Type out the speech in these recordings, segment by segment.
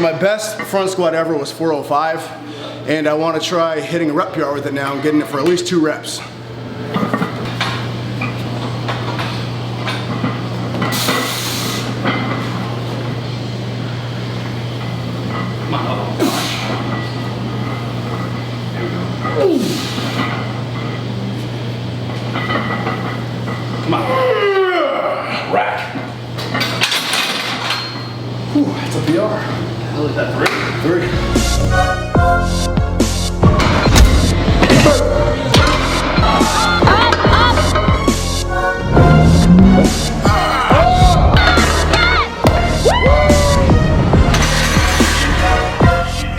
my best front squat ever was 405, and I want to try hitting a rep PR with it now and getting it for at least 2 reps. Come on, oh gosh. There we go. Come on. Rack. Whew, that's a PR. Hell is that, 3? 3.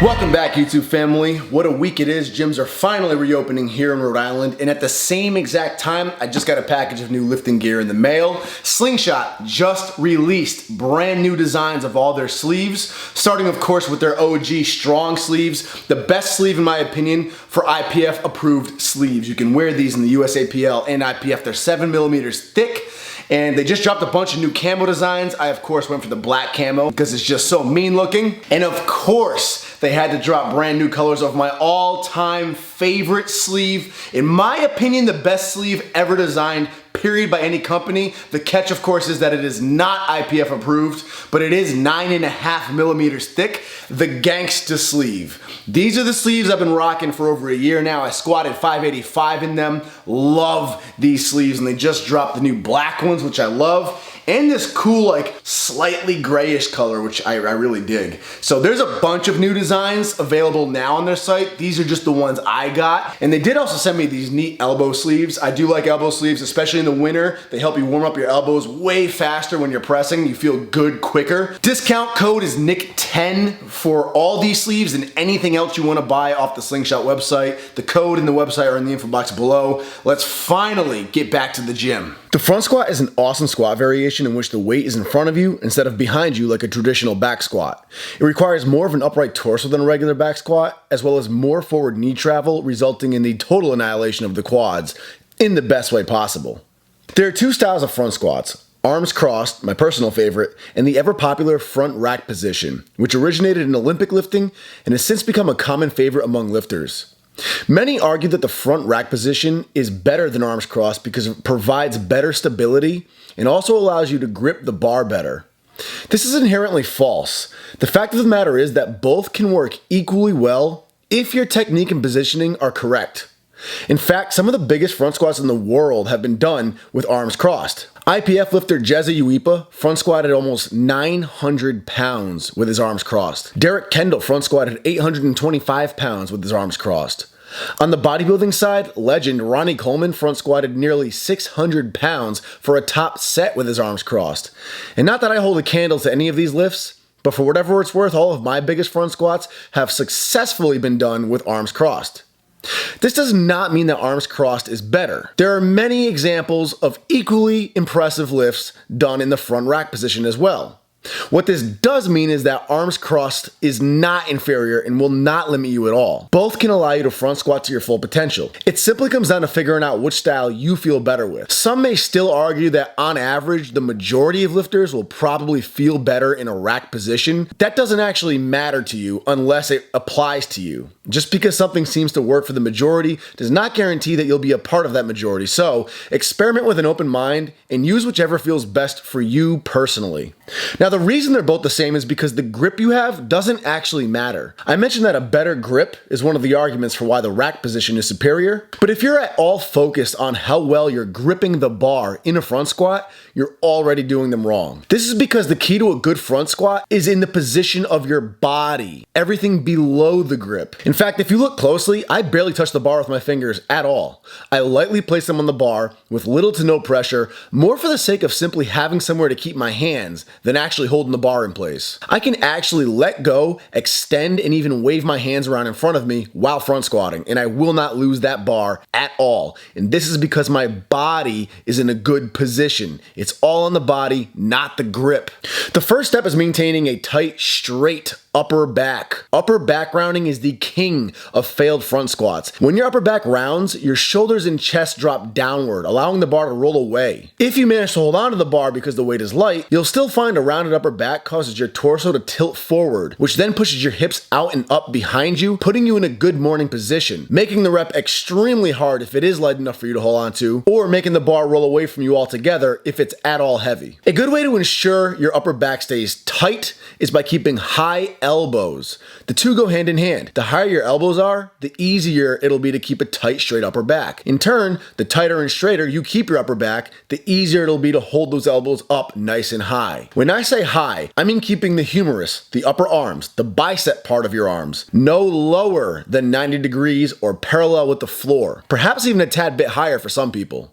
Welcome back, YouTube family. What a week it is. Gyms are finally reopening here in Rhode Island, and at the same exact time, I just got a package of new lifting gear in the mail. Slingshot just released brand new designs of all their sleeves, starting of course with their OG strong sleeves, the best sleeve in my opinion for IPF approved sleeves. You can wear these in the USAPL and IPF. They're 7mm thick. And they just dropped a bunch of new camo designs. I, of course, went for the black camo because it's just so mean looking. And of course, they had to drop brand new colors of my all-time favorite sleeve. In my opinion, the best sleeve ever designed, period, by any company. The catch, of course, is that it is not IPF approved, but it is 9.5mm thick, the Gangsta sleeve. These are the sleeves I've been rocking for over a year now. I squatted 585 in them. Love these sleeves, and they just dropped the new black ones, which I love, and this cool, like, slightly grayish color, which I really dig. So there's a bunch of new designs available now on their site. These are just the ones I got. And they did also send me these neat elbow sleeves. I do like elbow sleeves, especially in the winter. They help you warm up your elbows way faster when you're pressing. You feel good quicker. Discount code is Nick10 for all these sleeves and anything else you want to buy off the Slingshot website. The code and the website are in the info box below. Let's finally get back to the gym. The front squat is an awesome squat variation in which the weight is in front of you instead of behind you like a traditional back squat. It requires more of an upright torso than a regular back squat, as well as more forward knee travel, resulting in the total annihilation of the quads in the best way possible. There are 2 styles of front squats: arms crossed, my personal favorite, and the ever popular front rack position, which originated in Olympic lifting and has since become a common favorite among lifters. Many argue that the front rack position is better than arms crossed because it provides better stability and also allows you to grip the bar better. This is inherently false. The fact of the matter is that both can work equally well if your technique and positioning are correct. In fact, some of the biggest front squats in the world have been done with arms crossed. IPF lifter Jezza Uipa front squatted almost 900 pounds with his arms crossed. Derek Kendall front squatted 825 pounds with his arms crossed. On the bodybuilding side, legend Ronnie Coleman front squatted nearly 600 pounds for a top set with his arms crossed. And not that I hold a candle to any of these lifts, but for whatever it's worth, all of my biggest front squats have successfully been done with arms crossed. This does not mean that arms crossed is better. There are many examples of equally impressive lifts done in the front rack position as well. What this does mean is that arms crossed is not inferior and will not limit you at all. Both can allow you to front squat to your full potential. It simply comes down to figuring out which style you feel better with. Some may still argue that on average, the majority of lifters will probably feel better in a rack position. That doesn't actually matter to you unless it applies to you. Just because something seems to work for the majority does not guarantee that you'll be a part of that majority. So experiment with an open mind and use whichever feels best for you personally. Now, the reason they're both the same is because the grip you have doesn't actually matter. I mentioned that a better grip is one of the arguments for why the rack position is superior, but if you're at all focused on how well you're gripping the bar in a front squat, you're already doing them wrong. This is because the key to a good front squat is in the position of your body, everything below the grip. In fact, if you look closely, I barely touch the bar with my fingers at all. I lightly place them on the bar with little to no pressure, more for the sake of simply having somewhere to keep my hands than actually holding the bar in place. I can actually let go, extend, and even wave my hands around in front of me while front squatting, and I will not lose that bar at all. And this is because my body is in a good position. It's all on the body, not the grip. The first step is maintaining a tight, straight upper back. Upper back rounding is the king of failed front squats. When your upper back rounds, your shoulders and chest drop downward, allowing the bar to roll away. If you manage to hold on to the bar because the weight is light, you'll still find a rounded rounded upper back causes your torso to tilt forward, which then pushes your hips out and up behind you, putting you in a good morning position, making the rep extremely hard if it is light enough for you to hold on to, or making the bar roll away from you altogether if it's at all heavy. A good way to ensure your upper back stays tight is by keeping high elbows. The two go hand in hand. The higher your elbows are, the easier it'll be to keep a tight, straight upper back. In turn, the tighter and straighter you keep your upper back, the easier it'll be to hold those elbows up nice and high. When I say high, I mean keeping the humerus, the upper arms, the bicep part of your arms, no lower than 90 degrees or parallel with the floor, perhaps even a tad bit higher for some people.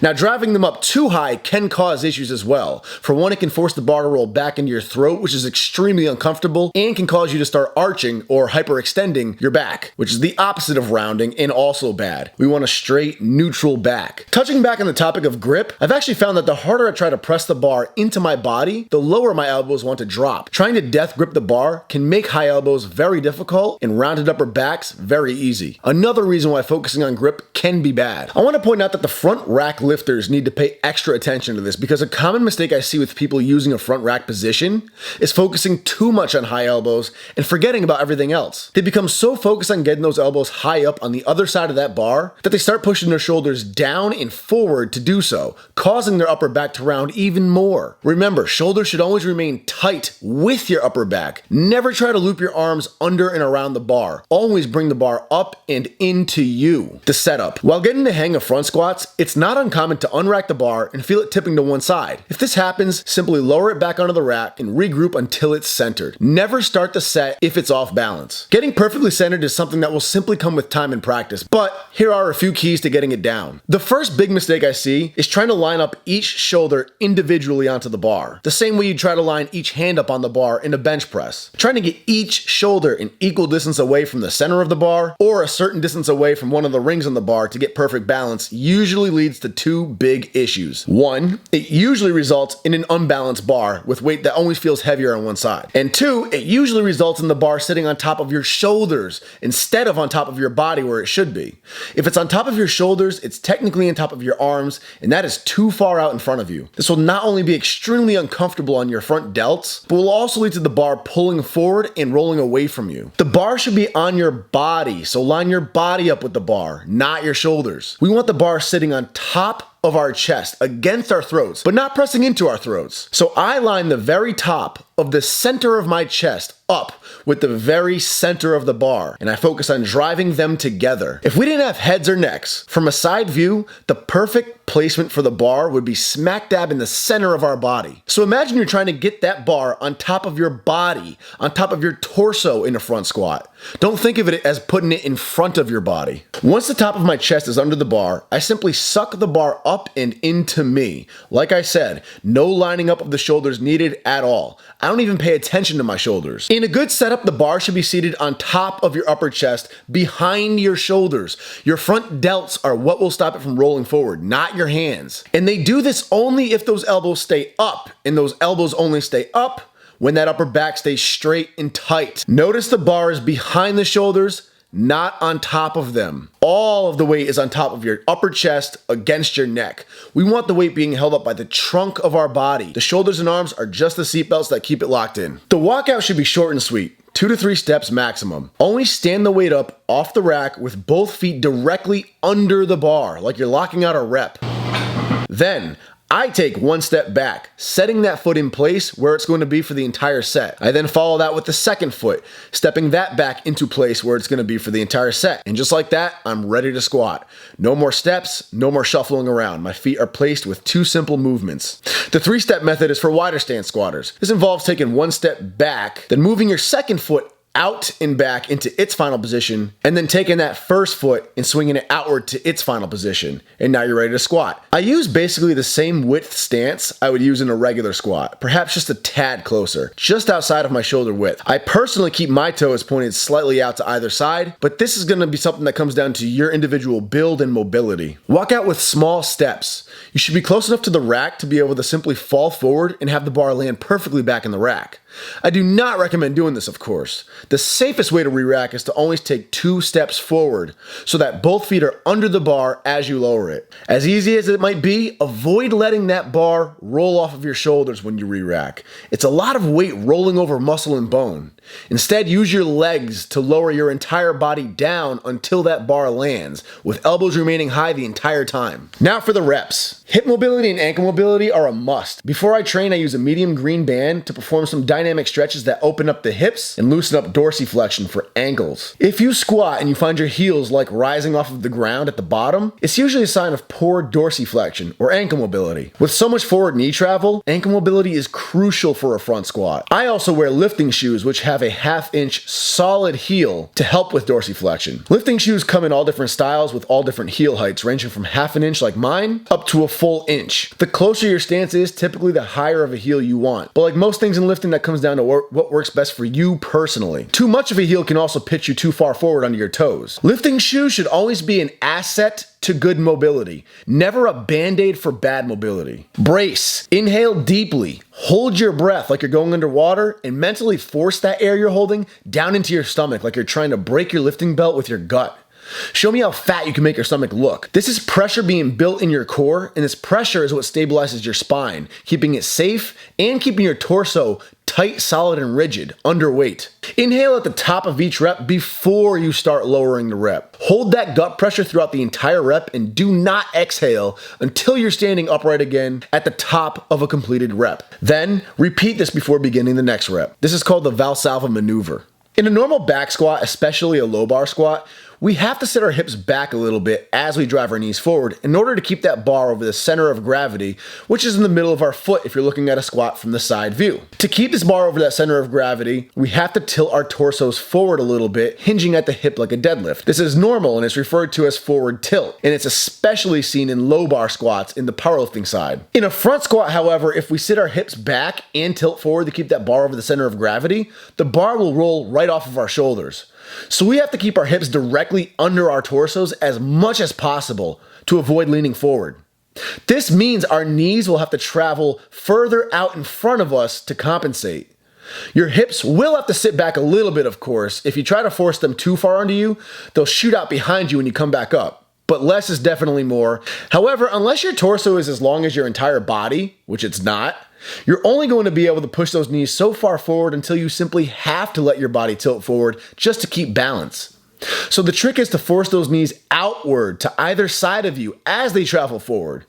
Now, driving them up too high can cause issues as well. For one, it can force the bar to roll back into your throat, which is extremely uncomfortable and can cause you to start arching or hyperextending your back, which is the opposite of rounding and also bad. We want a straight, neutral back. Touching back on the topic of grip, I've actually found that the harder I try to press the bar into my body, the lower my elbows want to drop. Trying to death grip the bar can make high elbows very difficult and rounded upper backs very easy. Another reason why focusing on grip can be bad. I want to point out that the front rack lifters need to pay extra attention to this because a common mistake I see with people using a front rack position is focusing too much on high elbows and forgetting about everything else. They become so focused on getting those elbows high up on the other side of that bar that they start pushing their shoulders down and forward to do so, causing their upper back to round even more. Remember, shoulders should always remain tight with your upper back. Never try to loop your arms under and around the bar. Always bring the bar up and into you. The setup. While getting the hang of front squats, it's not uncommon to unrack the bar and feel it tipping to one side. If this happens, simply lower it back onto the rack and regroup until it's centered. Never start the set if it's off balance. Getting perfectly centered is something that will simply come with time and practice, but here are a few keys to getting it down. The first big mistake I see is trying to line up each shoulder individually onto the bar, the same way you try to line each hand up on the bar in a bench press. Trying to get each shoulder an equal distance away from the center of the bar or a certain distance away from one of the rings on the bar to get perfect balance usually leads to two big issues. One, it usually results in an unbalanced bar with weight that always feels heavier on one side. And two, it usually results in the bar sitting on top of your shoulders instead of on top of your body where it should be. If it's on top of your shoulders, it's technically on top of your arms, and that is too far out in front of you. This will not only be extremely uncomfortable on your front delts, but will also lead to the bar pulling forward and rolling away from you. The bar should be on your body, so line your body up with the bar, not your shoulders. We want the bar sitting on top of our chest against our throats, but not pressing into our throats. So I line the very top of the center of my chest up with the very center of the bar, and I focus on driving them together. If we didn't have heads or necks, from a side view, the perfect placement for the bar would be smack dab in the center of our body. So imagine you're trying to get that bar on top of your body, on top of your torso in a front squat. Don't think of it as putting it in front of your body. Once the top of my chest is under the bar, I simply suck the bar up and into me. Like I said, no lining up of the shoulders needed at all. I don't even pay attention to my shoulders. In a good setup, the bar should be seated on top of your upper chest, behind your shoulders. Your front delts are what will stop it from rolling forward, not your hands. And they do this only if those elbows stay up, and those elbows only stay up when that upper back stays straight and tight. Notice the bar is behind the shoulders, not on top of them. All of the weight is on top of your upper chest against your neck. We want the weight being held up by the trunk of our body. The shoulders and arms are just the seatbelts that keep it locked in. The walkout should be short and sweet. 2 to 3 steps maximum. Only stand the weight up off the rack with both feet directly under the bar, like you're locking out a rep. Then, I take one step back, setting that foot in place where it's going to be for the entire set. I then follow that with the second foot, stepping that back into place where it's going to be for the entire set. And just like that, I'm ready to squat. No more steps, no more shuffling around. My feet are placed with 2 simple movements. The 3-step method is for wider stance squatters. This involves taking 1 step back, then moving your second foot out and back into its final position, and then taking that first foot and swinging it outward to its final position. And now you're ready to squat. I use basically the same width stance I would use in a regular squat, perhaps just a tad closer, just outside of my shoulder width. I personally keep my toes pointed slightly out to either side, but this is going to be something that comes down to your individual build and mobility. Walk out with small steps. You should be close enough to the rack to be able to simply fall forward and have the bar land perfectly back in the rack. I do not recommend doing this, of course. The safest way to re-rack is to always take 2 steps forward so that both feet are under the bar as you lower it. As easy as it might be, avoid letting that bar roll off of your shoulders when you re-rack. It's a lot of weight rolling over muscle and bone. Instead, use your legs to lower your entire body down until that bar lands, with elbows remaining high the entire time. Now for the reps. Hip mobility and ankle mobility are a must. Before I train, I use a medium green band to perform some dynamic stretches that open up the hips and loosen up dorsiflexion for ankles. If you squat and you find your heels like rising off of the ground at the bottom, it's usually a sign of poor dorsiflexion or ankle mobility. With so much forward knee travel, ankle mobility is crucial for a front squat. I also wear lifting shoes which have a 1/2 inch solid heel to help with dorsiflexion. Lifting shoes come in all different styles with all different heel heights, ranging from 1/2 inch like mine up to a full inch. The closer your stance is, typically the higher of a heel you want. But like most things in lifting, that comes down to what works best for you personally. Too much of a heel can also pitch you too far forward under your toes. Lifting shoes should always be an asset to good mobility, never a band-aid for bad mobility. Brace. Inhale deeply. Hold your breath like you're going underwater and mentally force that air you're holding down into your stomach like you're trying to break your lifting belt with your gut. Show me how fat you can make your stomach look. This is pressure being built in your core, and this pressure is what stabilizes your spine, keeping it safe and keeping your torso tight, solid, and rigid, underweight. Inhale at the top of each rep before you start lowering the rep. Hold that gut pressure throughout the entire rep and do not exhale until you're standing upright again at the top of a completed rep. Then repeat this before beginning the next rep. This is called the Valsalva maneuver. In a normal back squat, especially a low bar squat, we have to sit our hips back a little bit as we drive our knees forward in order to keep that bar over the center of gravity, which is in the middle of our foot if you're looking at a squat from the side view. To keep this bar over that center of gravity, we have to tilt our torsos forward a little bit, hinging at the hip like a deadlift. This is normal and it's referred to as forward tilt, and it's especially seen in low bar squats in the powerlifting side. In a front squat, however, if we sit our hips back and tilt forward to keep that bar over the center of gravity, the bar will roll right off of our shoulders. So we have to keep our hips directly under our torsos as much as possible to avoid leaning forward. This means our knees will have to travel further out in front of us to compensate. Your hips will have to sit back a little bit, of course. If you try to force them too far under you, they'll shoot out behind you when you come back up. But less is definitely more. However, unless your torso is as long as your entire body, which it's not, you're only going to be able to push those knees so far forward until you simply have to let your body tilt forward just to keep balance. So the trick is to force those knees outward to either side of you as they travel forward.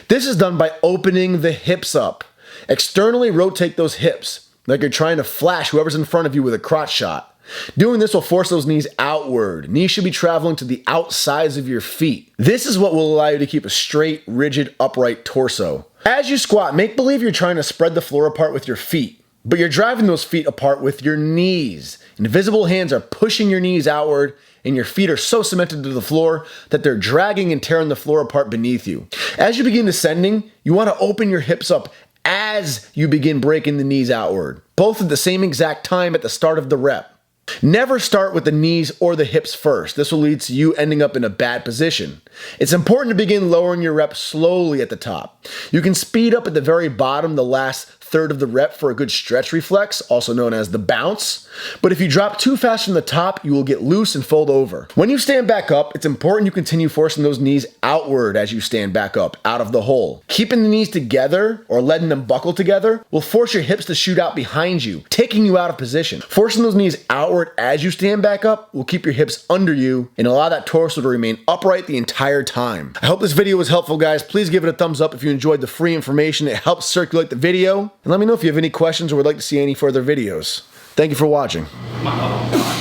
This is done by opening the hips up. Externally rotate those hips like you're trying to flash whoever's in front of you with a crotch shot. Doing this will force those knees outward. Knees should be traveling to the outsides of your feet. This is what will allow you to keep a straight, rigid, upright torso. As you squat, make believe you're trying to spread the floor apart with your feet, but you're driving those feet apart with your knees. Invisible hands are pushing your knees outward, and your feet are so cemented to the floor that they're dragging and tearing the floor apart beneath you. As you begin descending, you want to open your hips up as you begin breaking the knees outward, both at the same exact time at the start of the rep. Never start with the knees or the hips first. This will lead to you ending up in a bad position. It's important to begin lowering your rep slowly at the top. You can speed up at the very bottom, the last third of the rep, for a good stretch reflex, also known as the bounce. But if you drop too fast from the top, you will get loose and fold over. When you stand back up, it's important you continue forcing those knees outward as you stand back up, out of the hole. Keeping the knees together or letting them buckle together will force your hips to shoot out behind you, taking you out of position. Forcing those knees outward as you stand back up will keep your hips under you and allow that torso to remain upright the entire time. I hope this video was helpful, guys. Please give it a thumbs up if you enjoyed the free information. It helps circulate the video. And let me know if you have any questions or would like to see any further videos. Thank you for watching. Come on, oh, God.